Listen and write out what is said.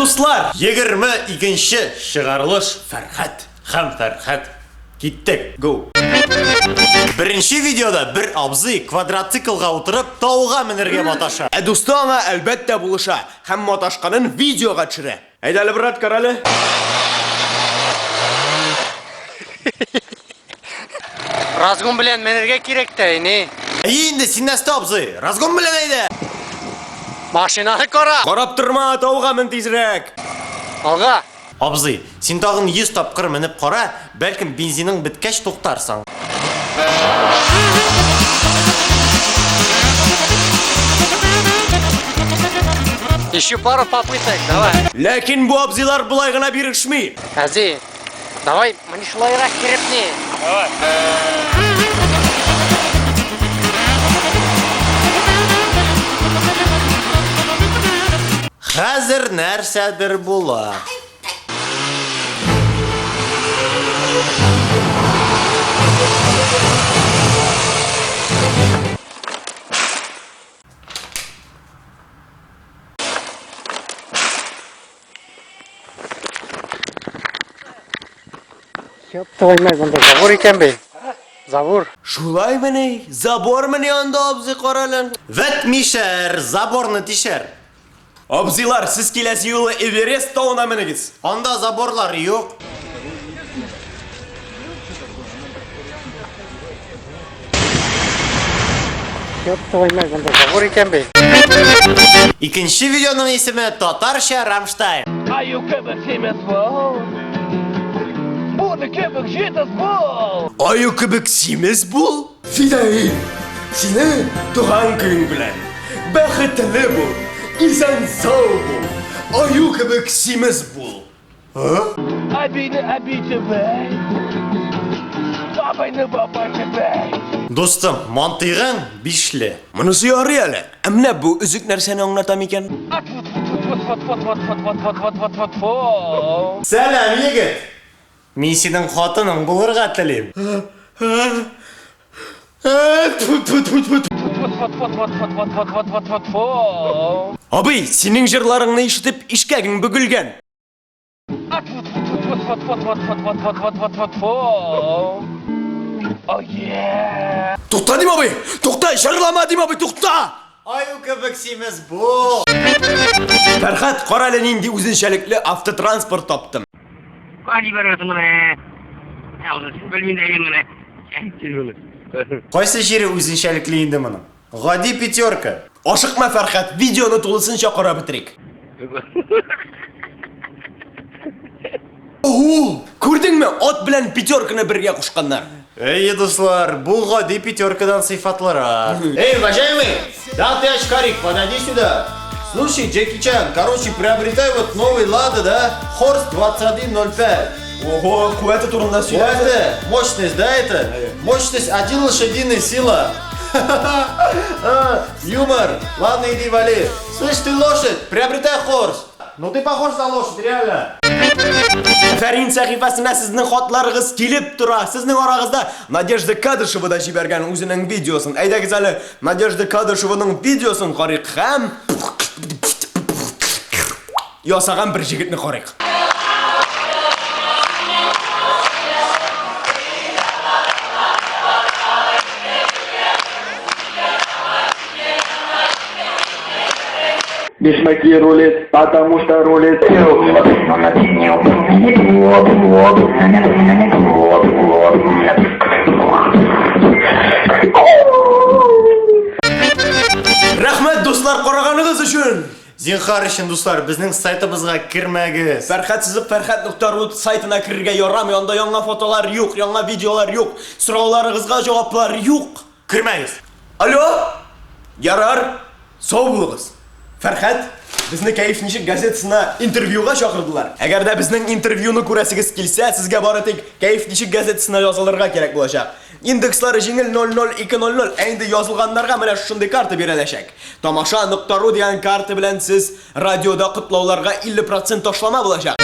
Dostlar, 22-ші шығарылыш Фәрхат һәм Фәрхат. Киттік, go! Бірінші видеода бір абзый квадроциклға отырып тауға мінерге маташа. Досты аңа әлбәттә булыша һәм маташқанын видеоға төшерә. Әйдәле брат, каралы. Разгон белән менергә кирәк тә, не? Инде син нәрсә абзый? Разгон белән әйдә. Машинаны кара. Карап торма, тауға мин тизрәк. Алга. Абзый, син тагын 100 тапкыр менеп кара, бәлкем бензиның беткәч туктарсың. Еще пару попыток, давай. Ләкин бу абзыйлар булай гына бирешми. Әзи, давай, мне шулайрак керепне. Давай. Хәзер нәрсәдер була. Yok, to'ymay bunda zavur ekan be. Zavur. Шулай менә, забор менә анда абзый каралын. Вәт мишәр, заборны тишәр. Абзыйлар, сез киләсе юлы Эверест тауына менегез. Анда заборлар юк. Yok, to'ymay bunda zavur ekan be. Икенче видеоның исеме татарча Рамштайн. Аю кебек симес бол. Буны кебек жетес бол. Аю кебек симез бул. Фидай, сине туган көн белән. Бәхетле бул. Исән сау бул. Аю кебек симез бул. Абины абите бей. Бабайны бабайны бей. Достым, мантыйгың бишле. Монысы ярый әле. Әмнә бу үзек нәрсәне аңлата микән? Сәлам, егет. Мин синең хатының булырга телим. Абый, синең җырларыңны ишетеп ишкәгең бөгелгән. Тукта дим абый. Тукта, җырлама дим абый, тукта. Аю кебек симез бу. Фәрхат, кара әле нинди үзенчәлекле автотранспорт таптым. Hadi veriyorsun bana. Ya oğlum siz bölümündeyim bana. Кайсы җире үзенчәлекле инде моның? Гади пятерка. Ашыкма, Фәрхат, видеоны тулысынча карап битерик. Оу, күрдеңме? Ат белән пятерканы бергә кушканнар. Эй, дуслар, бу гади пятеркадан сыйфатлырак. Эй, уважаемый, да ты очкарик, подойди сюда. Слушай, Джеки Чан, короче, приобретай вот новый Лада, да? Хорс 2105. Ого, куәте турында сөйләде. Куәте, мощность, да, это? Мощность 1 лошадиная сила. Юмор. Ладно, иди вали. Слышь, ты лошадь, приобретай Хорс. Ну ты похож на лошадь, реально. Фәрин сәхифәсенә сезнең хатларыгыз килеп тора. Сезнең арагызда Надежда Кадышева да җибәргән үзенең видеосын. Әйдәгез әле Надежда Кадышеваның видеосын карыйк һәм ясаган бер җегетне карыйк. Бешмаки рулит, потому что рулит. Рәхмәт дуслар караганыгыз өчен. Зинхар өчен, дуслар, безнең сайтыбызга кирмәгез. Фәрхат сызып Фәрхат.ру сайтына кирергә ярамый. Анда яңа фотолар юк, яңа видеолар юк, сорауларыгызга җаваплар юк. Кирмәгез. Алло? Ярар, сау булыгыз. Фәрхат, безне Кәеф ничек газетасына интервьюга чакырдылар. Әгәр дә безнең интервьюны күрәсегез килсә, сезгә бары тик Кәеф ничек газетасына язылырга кирәк булачак. Индекслары җиңел 00200, ә инде язылганнарга менә шундый карта биреләчәк. Тамаша.ру дигән карта белән сез радиода котлауларга 50% ташлама булачак.